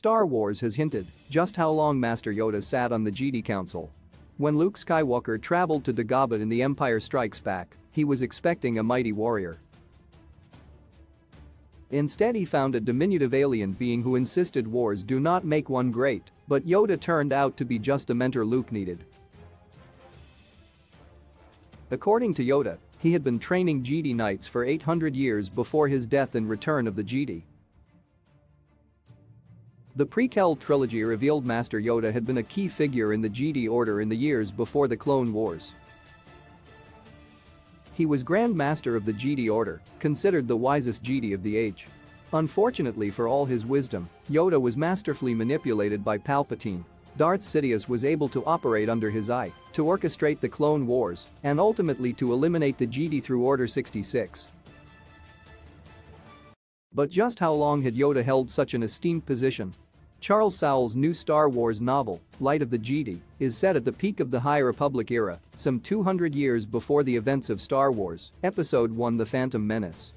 Star Wars has hinted just how long Master Yoda sat on the Jedi Council. When Luke Skywalker traveled to Dagobah in The Empire Strikes Back, he was expecting a mighty warrior. Instead, he found a diminutive alien being who insisted wars do not make one great, but Yoda turned out to be just the mentor Luke needed. According to Yoda, he had been training Jedi Knights for 800 years before his death in Return of the Jedi. The prequel trilogy revealed Master Yoda had been a key figure in the Jedi Order in the years before the Clone Wars. He was Grand Master of the Jedi Order, considered the wisest Jedi of the age. Unfortunately for all his wisdom, Yoda was masterfully manipulated by Palpatine. Darth Sidious was able to operate under his eye, to orchestrate the Clone Wars, and ultimately to eliminate the Jedi through Order 66. But just how long had Yoda held such an esteemed position? Charles Sowell's new Star Wars novel, Light of the Jedi, is set at the peak of the High Republic era, some 200 years before the events of Star Wars, Episode 1: The Phantom Menace.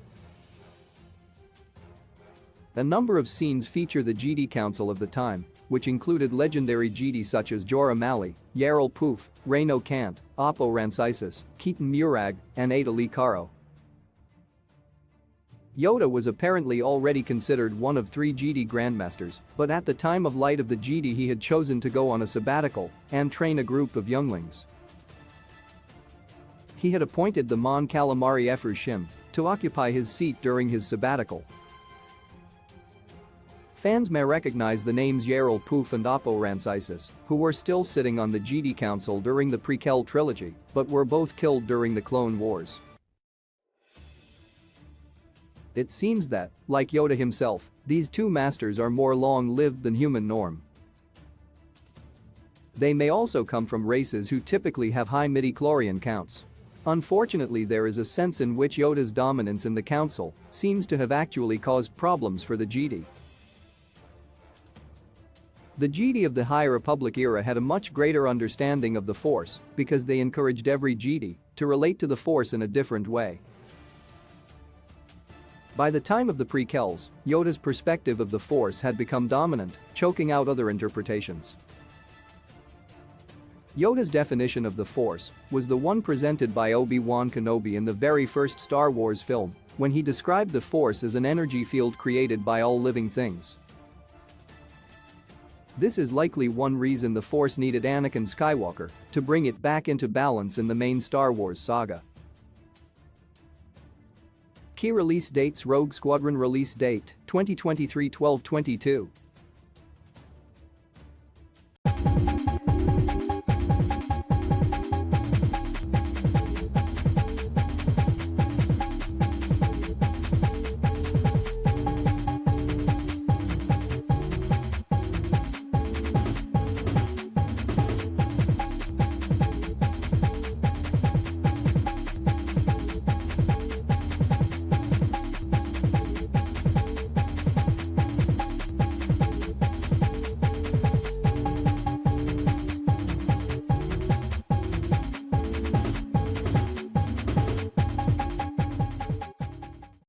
A number of scenes feature the Jedi Council of the time, which included legendary Jedi such as Jorah Mali, Yarael Poof, Reno Kant, Oppo Rancisis, Keaton Murag, and Ada Lee Caro. Yoda was apparently already considered one of 3 Jedi Grandmasters, but at the time of Light of the Jedi he had chosen to go on a sabbatical and train a group of younglings. He had appointed the Mon Calamari Efru to occupy his seat during his sabbatical. Fans may recognize the names Yarael Poof and Oppo Rancisis, who were still sitting on the Jedi Council during the prequel trilogy, but were both killed during the Clone Wars. It seems that, like Yoda himself, these 2 masters are more long-lived than human norm. They may also come from races who typically have high midi-chlorian counts. Unfortunately, there is a sense in which Yoda's dominance in the council seems to have actually caused problems for the Jedi. The Jedi of the High Republic era had a much greater understanding of the Force because they encouraged every Jedi to relate to the Force in a different way. By the time of the prequels, Yoda's perspective of the Force had become dominant, choking out other interpretations. Yoda's definition of the Force was the one presented by Obi-Wan Kenobi in the very first Star Wars film, when he described the Force as an energy field created by all living things. This is likely one reason the Force needed Anakin Skywalker to bring it back into balance in the main Star Wars saga. Key release dates: Rogue Squadron release date 2023 12/22.